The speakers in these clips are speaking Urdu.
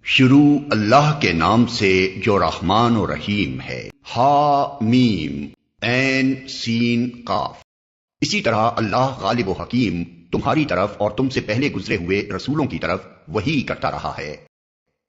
شروع اللہ کے نام سے جو رحمان و رحیم ہے۔ ہا میم عین سین قاف۔ اسی طرح اللہ غالب و حکیم تمہاری طرف اور تم سے پہلے گزرے ہوئے رسولوں کی طرف وحی کرتا رہا ہے۔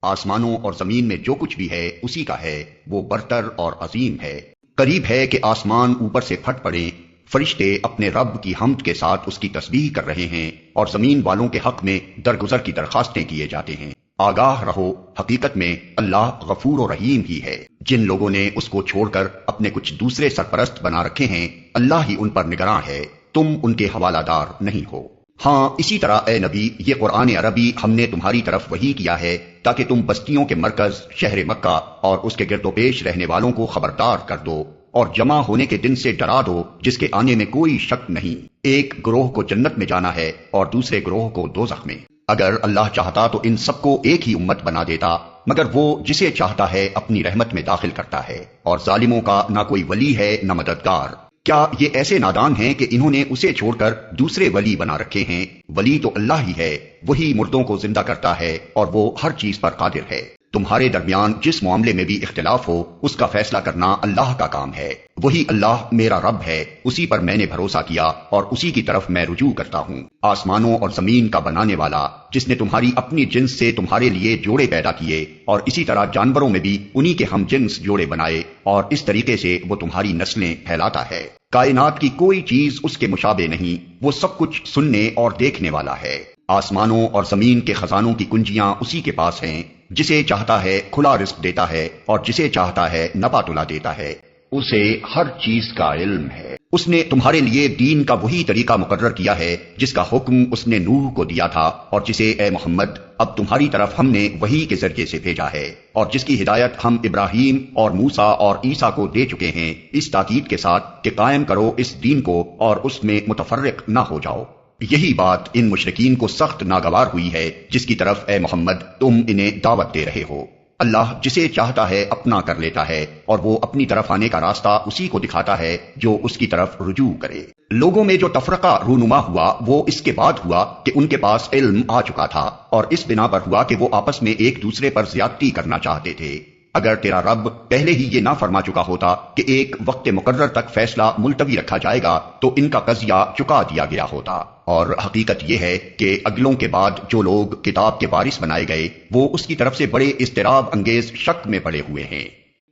آسمانوں اور زمین میں جو کچھ بھی ہے اسی کا ہے، وہ برتر اور عظیم ہے۔ قریب ہے کہ آسمان اوپر سے پھٹ پڑیں، فرشتے اپنے رب کی حمد کے ساتھ اس کی تسبیح کر رہے ہیں اور زمین والوں کے حق میں درگزر کی درخواستیں کیے جاتے ہیں۔ آگاہ رہو، حقیقت میں اللہ غفور و رحیم ہی ہے۔ جن لوگوں نے اس کو چھوڑ کر اپنے کچھ دوسرے سرپرست بنا رکھے ہیں، اللہ ہی ان پر نگراں ہے، تم ان کے حوالہ دار نہیں ہو۔ ہاں اسی طرح اے نبی، یہ قرآن عربی ہم نے تمہاری طرف وحی کیا ہے تاکہ تم بستیوں کے مرکز شہر مکہ اور اس کے گرد و پیش رہنے والوں کو خبردار کر دو اور جمع ہونے کے دن سے ڈرا دو جس کے آنے میں کوئی شک نہیں۔ ایک گروہ کو جنت میں جانا ہے اور دوسرے گروہ کو دوزخ میں۔ اگر اللہ چاہتا تو ان سب کو ایک ہی امت بنا دیتا، مگر وہ جسے چاہتا ہے اپنی رحمت میں داخل کرتا ہے، اور ظالموں کا نہ کوئی ولی ہے نہ مددگار۔ کیا یہ ایسے نادان ہیں کہ انہوں نے اسے چھوڑ کر دوسرے ولی بنا رکھے ہیں؟ ولی تو اللہ ہی ہے، وہی مردوں کو زندہ کرتا ہے اور وہ ہر چیز پر قادر ہے۔ تمہارے درمیان جس معاملے میں بھی اختلاف ہو اس کا فیصلہ کرنا اللہ کا کام ہے۔ وہی اللہ میرا رب ہے، اسی پر میں نے بھروسہ کیا اور اسی کی طرف میں رجوع کرتا ہوں۔ آسمانوں اور زمین کا بنانے والا، جس نے تمہاری اپنی جنس سے تمہارے لیے جوڑے پیدا کیے اور اسی طرح جانوروں میں بھی انہی کے ہم جنس جوڑے بنائے، اور اس طریقے سے وہ تمہاری نسلیں پھیلاتا ہے۔ کائنات کی کوئی چیز اس کے مشابہ نہیں، وہ سب کچھ سننے اور دیکھنے والا ہے۔ آسمانوں اور زمین کے خزانوں کی کنجیاں اسی کے پاس ہیں، جسے چاہتا ہے کھلا رزق دیتا ہے اور جسے چاہتا ہے نپا تلا دیتا ہے۔ اسے ہر چیز کا علم ہے۔ اس نے تمہارے لیے دین کا وہی طریقہ مقرر کیا ہے جس کا حکم اس نے نوح کو دیا تھا اور جسے اے محمد اب تمہاری طرف ہم نے وحی کے ذریعے سے بھیجا ہے، اور جس کی ہدایت ہم ابراہیم اور موسیٰ اور عیسیٰ کو دے چکے ہیں، اس تاکید کے ساتھ کہ قائم کرو اس دین کو اور اس میں متفرق نہ ہو جاؤ۔ یہی بات ان مشرکین کو سخت ناگوار ہوئی ہے جس کی طرف اے محمد تم انہیں دعوت دے رہے ہو۔ اللہ جسے چاہتا ہے اپنا کر لیتا ہے اور وہ اپنی طرف آنے کا راستہ اسی کو دکھاتا ہے جو اس کی طرف رجوع کرے۔ لوگوں میں جو تفرقہ رونما ہوا وہ اس کے بعد ہوا کہ ان کے پاس علم آ چکا تھا، اور اس بنا پر ہوا کہ وہ آپس میں ایک دوسرے پر زیادتی کرنا چاہتے تھے۔ اگر تیرا رب پہلے ہی یہ نہ فرما چکا ہوتا کہ ایک وقت مقرر تک فیصلہ ملتوی رکھا جائے گا تو ان کا قضیہ چکا دیا گیا ہوتا۔ اور حقیقت یہ ہے کہ اگلوں کے بعد جو لوگ کتاب کے وارث بنائے گئے وہ اس کی طرف سے بڑے اضطراب انگیز شک میں پڑے ہوئے ہیں۔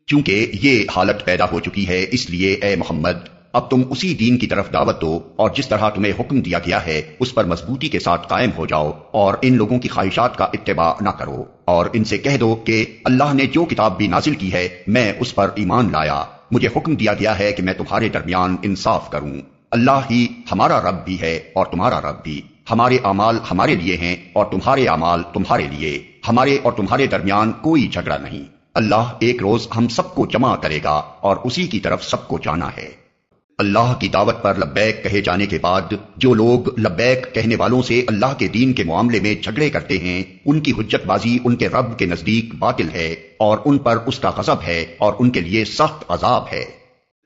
چونکہ یہ حالت پیدا ہو چکی ہے، اس لیے اے محمد اب تم اسی دین کی طرف دعوت دو اور جس طرح تمہیں حکم دیا گیا ہے اس پر مضبوطی کے ساتھ قائم ہو جاؤ، اور ان لوگوں کی خواہشات کا اتباع نہ کرو، اور ان سے کہہ دو کہ اللہ نے جو کتاب بھی نازل کی ہے میں اس پر ایمان لایا۔ مجھے حکم دیا گیا ہے کہ میں تمہارے درمیان انصاف کروں۔ اللہ ہی ہمارا رب بھی ہے اور تمہارا رب بھی۔ ہمارے اعمال ہمارے لیے ہیں اور تمہارے اعمال تمہارے لیے، ہمارے اور تمہارے درمیان کوئی جھگڑا نہیں۔ اللہ ایک روز ہم سب کو جمع کرے گا اور اسی کی طرف سب کو جانا ہے۔ اللہ کی دعوت پر لبیک کہے جانے کے بعد جو لوگ لبیک کہنے والوں سے اللہ کے دین کے معاملے میں جھگڑے کرتے ہیں، ان کی حجت بازی ان کے رب کے نزدیک باطل ہے اور ان پر اس کا غضب ہے اور ان کے لیے سخت عذاب ہے۔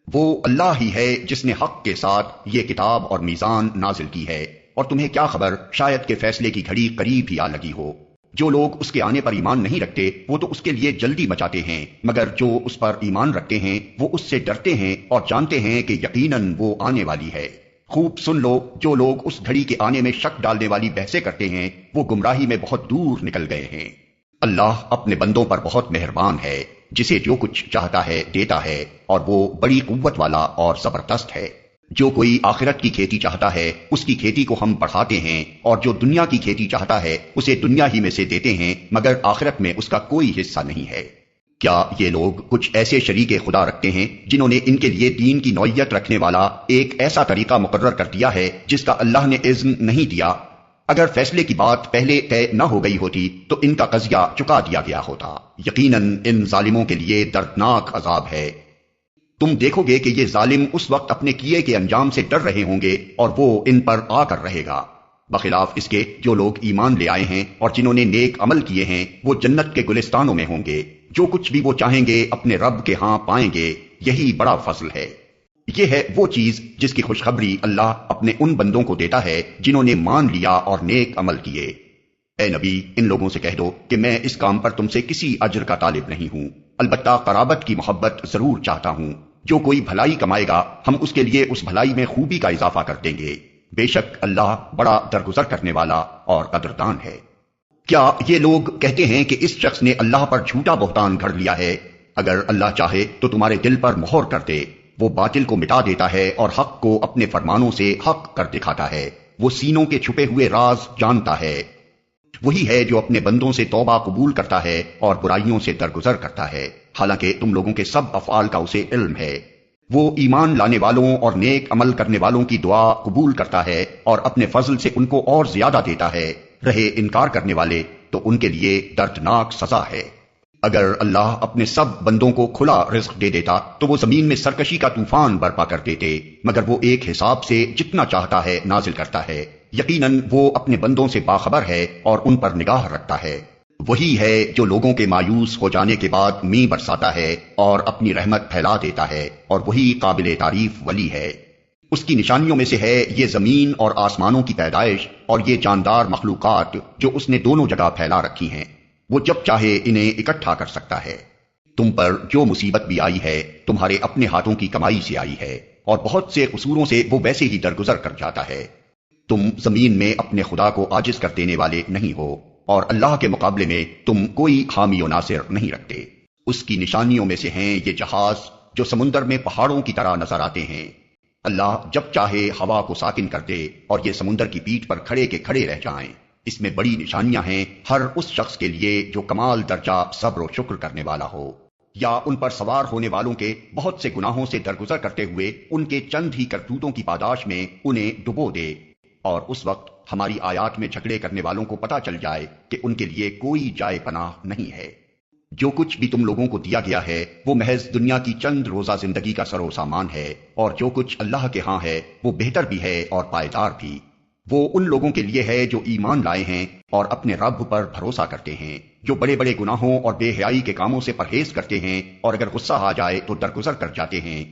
وہ اللہ ہی ہے جس نے حق کے ساتھ یہ کتاب اور میزان نازل کی ہے، اور تمہیں کیا خبر شاید کہ فیصلے کی گھڑی قریب ہی آ لگی ہو۔ جو لوگ اس کے آنے پر ایمان نہیں رکھتے وہ تو اس کے لیے جلدی مچاتے ہیں، مگر جو اس پر ایمان رکھتے ہیں وہ اس سے ڈرتے ہیں اور جانتے ہیں کہ یقیناً وہ آنے والی ہے۔ خوب سن لو، جو لوگ اس گھڑی کے آنے میں شک ڈالنے والی بحثیں کرتے ہیں وہ گمراہی میں بہت دور نکل گئے ہیں۔ اللہ اپنے بندوں پر بہت مہربان ہے، جسے جو کچھ چاہتا ہے دیتا ہے، اور وہ بڑی قوت والا اور زبردست ہے۔ جو کوئی آخرت کی کھیتی چاہتا ہے اس کی کھیتی کو ہم بڑھاتے ہیں، اور جو دنیا کی کھیتی چاہتا ہے اسے دنیا ہی میں سے دیتے ہیں، مگر آخرت میں اس کا کوئی حصہ نہیں ہے۔ کیا یہ لوگ کچھ ایسے شریک خدا رکھتے ہیں جنہوں نے ان کے لیے دین کی نوعیت رکھنے والا ایک ایسا طریقہ مقرر کر دیا ہے جس کا اللہ نے اذن نہیں دیا؟ اگر فیصلے کی بات پہلے طے نہ ہو گئی ہوتی تو ان کا قضیہ چکا دیا گیا ہوتا۔ یقیناً ان ظالموں کے لیے دردناک عذاب ہے۔ تم دیکھو گے کہ یہ ظالم اس وقت اپنے کیے کے انجام سے ڈر رہے ہوں گے اور وہ ان پر آ کر رہے گا، بخلاف اس کے جو لوگ ایمان لے آئے ہیں اور جنہوں نے نیک عمل کیے ہیں وہ جنت کے گلستانوں میں ہوں گے، جو کچھ بھی وہ چاہیں گے اپنے رب کے ہاں پائیں گے، یہی بڑا فضل ہے۔ یہ ہے وہ چیز جس کی خوشخبری اللہ اپنے ان بندوں کو دیتا ہے جنہوں نے مان لیا اور نیک عمل کیے۔ اے نبی ان لوگوں سے کہہ دو کہ میں اس کام پر تم سے کسی اجر کا طالب نہیں ہوں، البتہ قرابت کی محبت ضرور چاہتا ہوں۔ جو کوئی بھلائی کمائے گا ہم اس کے لیے اس بھلائی میں خوبی کا اضافہ کر دیں گے، بے شک اللہ بڑا درگزر کرنے والا اور قدردان ہے۔ کیا یہ لوگ کہتے ہیں کہ اس شخص نے اللہ پر جھوٹا بہتان گھڑ لیا ہے؟ اگر اللہ چاہے تو تمہارے دل پر مہر کر دے، وہ باطل کو مٹا دیتا ہے اور حق کو اپنے فرمانوں سے حق کر دکھاتا ہے، وہ سینوں کے چھپے ہوئے راز جانتا ہے۔ وہی ہے جو اپنے بندوں سے توبہ قبول کرتا ہے اور برائیوں سے درگزر کرتا ہے، حالانکہ تم لوگوں کے سب افعال کا اسے علم ہے۔ وہ ایمان لانے والوں اور نیک عمل کرنے والوں کی دعا قبول کرتا ہے اور اپنے فضل سے ان کو اور زیادہ دیتا ہے، رہے انکار کرنے والے تو ان کے لیے دردناک سزا ہے۔ اگر اللہ اپنے سب بندوں کو کھلا رزق دے دیتا تو وہ زمین میں سرکشی کا طوفان برپا کر دیتے، مگر وہ ایک حساب سے جتنا چاہتا ہے نازل کرتا ہے۔ یقیناً وہ اپنے بندوں سے باخبر ہے اور ان پر نگاہ رکھتا ہے۔ وہی ہے جو لوگوں کے مایوس ہو جانے کے بعد مینہ برساتا ہے اور اپنی رحمت پھیلا دیتا ہے، اور وہی قابل تعریف ولی ہے۔ اس کی نشانیوں میں سے ہے یہ زمین اور آسمانوں کی پیدائش اور یہ جاندار مخلوقات جو اس نے دونوں جگہ پھیلا رکھی ہیں، وہ جب چاہے انہیں اکٹھا کر سکتا ہے۔ تم پر جو مصیبت بھی آئی ہے تمہارے اپنے ہاتھوں کی کمائی سے آئی ہے، اور بہت سے قصوروں سے وہ ویسے ہی درگزر کر جاتا ہے۔ تم زمین میں اپنے خدا کو عاجز کر دینے والے نہیں ہو، اور اللہ کے مقابلے میں تم کوئی حامی و ناصر نہیں رکھتے۔ اس کی نشانیوں میں سے ہیں یہ جہاز جو سمندر میں پہاڑوں کی طرح نظر آتے ہیں۔ اللہ جب چاہے ہوا کو ساکن کر دے اور یہ سمندر کی پیٹھ پر کھڑے کے کھڑے رہ جائیں۔ اس میں بڑی نشانیاں ہیں ہر اس شخص کے لیے جو کمال درجہ صبر و شکر کرنے والا ہو، یا ان پر سوار ہونے والوں کے بہت سے گناہوں سے درگزر کرتے ہوئے ان کے چند ہی کرتوتوں کی پاداش میں انہیں ڈبو دے، اور اس وقت ہماری آیات میں جھگڑے کرنے والوں کو پتہ چل جائے کہ ان کے لیے کوئی جائے پناہ نہیں ہے۔ جو کچھ بھی تم لوگوں کو دیا گیا ہے وہ محض دنیا کی چند روزہ زندگی کا سر و سامان ہے، اور جو کچھ اللہ کے ہاں ہے وہ بہتر بھی ہے اور پائیدار بھی۔ وہ ان لوگوں کے لیے ہے جو ایمان لائے ہیں اور اپنے رب پر بھروسہ کرتے ہیں، جو بڑے بڑے گناہوں اور بے حیائی کے کاموں سے پرہیز کرتے ہیں اور اگر غصہ آ جائے تو درگزر کر جاتے ہیں،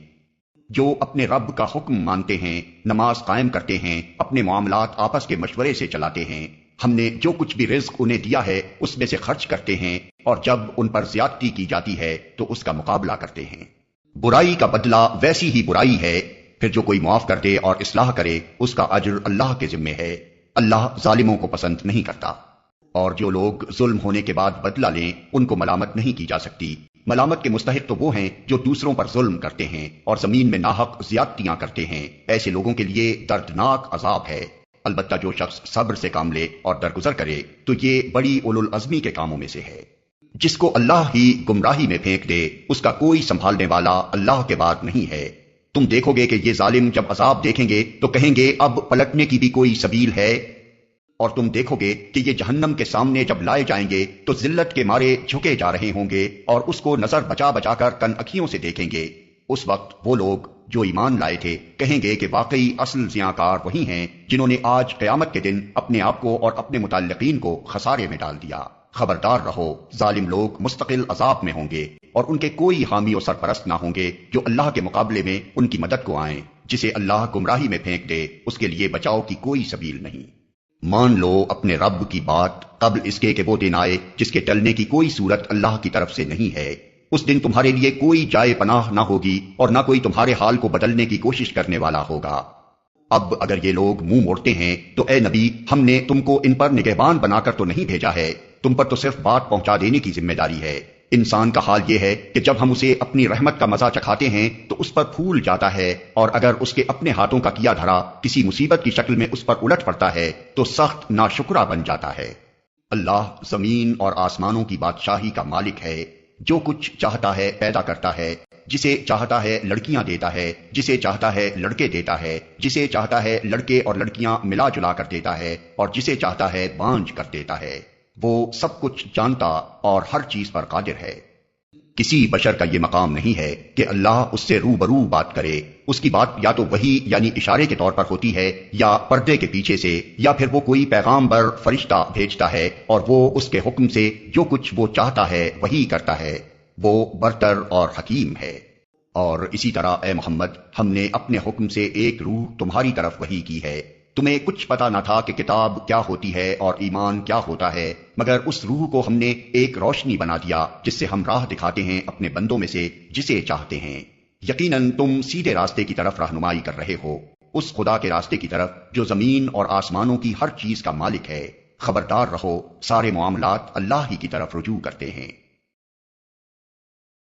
جو اپنے رب کا حکم مانتے ہیں، نماز قائم کرتے ہیں، اپنے معاملات آپس کے مشورے سے چلاتے ہیں، ہم نے جو کچھ بھی رزق انہیں دیا ہے اس میں سے خرچ کرتے ہیں، اور جب ان پر زیادتی کی جاتی ہے تو اس کا مقابلہ کرتے ہیں۔ برائی کا بدلہ ویسی ہی برائی ہے، پھر جو کوئی معاف کر دے اور اصلاح کرے اس کا اجر اللہ کے ذمے ہے۔ اللہ ظالموں کو پسند نہیں کرتا۔ اور جو لوگ ظلم ہونے کے بعد بدلہ لیں ان کو ملامت نہیں کی جا سکتی۔ ملامت کے مستحق تو وہ ہیں جو دوسروں پر ظلم کرتے ہیں اور زمین میں ناحق زیادتیاں کرتے ہیں، ایسے لوگوں کے لیے دردناک عذاب ہے۔ البتہ جو شخص صبر سے کام لے اور درگزر کرے تو یہ بڑی اولو العزمی کے کاموں میں سے ہے۔ جس کو اللہ ہی گمراہی میں پھینک دے اس کا کوئی سنبھالنے والا اللہ کے بعد نہیں ہے۔ تم دیکھو گے کہ یہ ظالم جب عذاب دیکھیں گے تو کہیں گے اب پلٹنے کی بھی کوئی سبیل ہے، اور تم دیکھو گے کہ یہ جہنم کے سامنے جب لائے جائیں گے تو ذلت کے مارے جھکے جا رہے ہوں گے اور اس کو نظر بچا بچا کر کن اکھیوں سے دیکھیں گے۔ اس وقت وہ لوگ جو ایمان لائے تھے کہیں گے کہ واقعی اصل زیاں وہی ہیں جنہوں نے آج قیامت کے دن اپنے آپ کو اور اپنے متعلقین کو خسارے میں ڈال دیا۔ خبردار رہو، ظالم لوگ مستقل عذاب میں ہوں گے اور ان کے کوئی حامی و سرپرست نہ ہوں گے جو اللہ کے مقابلے میں ان کی مدد کو آئیں۔ جسے اللہ گمراہی میں پھینک دے اس کے لیے بچاؤ کی کوئی سبیل نہیں۔ مان لو اپنے رب کی بات قبل اس کے کہ وہ دن آئے جس کے ٹلنے کی کوئی صورت اللہ کی طرف سے نہیں ہے۔ اس دن تمہارے لیے کوئی جائے پناہ نہ ہوگی اور نہ کوئی تمہارے حال کو بدلنے کی کوشش کرنے والا ہوگا۔ اب اگر یہ لوگ منہ موڑتے ہیں تو اے نبی ہم نے تم کو ان پر نگہبان بنا کر تو نہیں بھیجا ہے، تم پر تو صرف بات پہنچا دینے کی ذمہ داری ہے۔ انسان کا حال یہ ہے کہ جب ہم اسے اپنی رحمت کا مزہ چکھاتے ہیں تو اس پر پھول جاتا ہے، اور اگر اس کے اپنے ہاتھوں کا کیا دھرا کسی مصیبت کی شکل میں اس پر الٹ پڑتا ہے تو سخت ناشکرا بن جاتا ہے۔ اللہ زمین اور آسمانوں کی بادشاہی کا مالک ہے، جو کچھ چاہتا ہے پیدا کرتا ہے، جسے چاہتا ہے لڑکیاں دیتا ہے، جسے چاہتا ہے لڑکے دیتا ہے، جسے چاہتا ہے لڑکے اور لڑکیاں ملا جلا کر دیتا ہے، اور جسے چاہتا ہے بانجھ کر دیتا ہے۔ وہ سب کچھ جانتا اور ہر چیز پر قادر ہے۔ کسی بشر کا یہ مقام نہیں ہے کہ اللہ اس سے روبرو بات کرے۔ اس کی بات یا تو وحی یعنی اشارے کے طور پر ہوتی ہے یا پردے کے پیچھے سے، یا پھر وہ کوئی پیغامبر فرشتہ بھیجتا ہے اور وہ اس کے حکم سے جو کچھ وہ چاہتا ہے وہی کرتا ہے۔ وہ برتر اور حکیم ہے۔ اور اسی طرح اے محمد ہم نے اپنے حکم سے ایک روح تمہاری طرف وحی کی ہے، تمہیں کچھ پتا نہ تھا کہ کتاب کیا ہوتی ہے اور ایمان کیا ہوتا ہے، مگر اس روح کو ہم نے ایک روشنی بنا دیا جس سے ہم راہ دکھاتے ہیں اپنے بندوں میں سے جسے چاہتے ہیں۔ یقیناً تم سیدھے راستے کی طرف رہنمائی کر رہے ہو، اس خدا کے راستے کی طرف جو زمین اور آسمانوں کی ہر چیز کا مالک ہے۔ خبردار رہو، سارے معاملات اللہ ہی کی طرف رجوع کرتے ہیں۔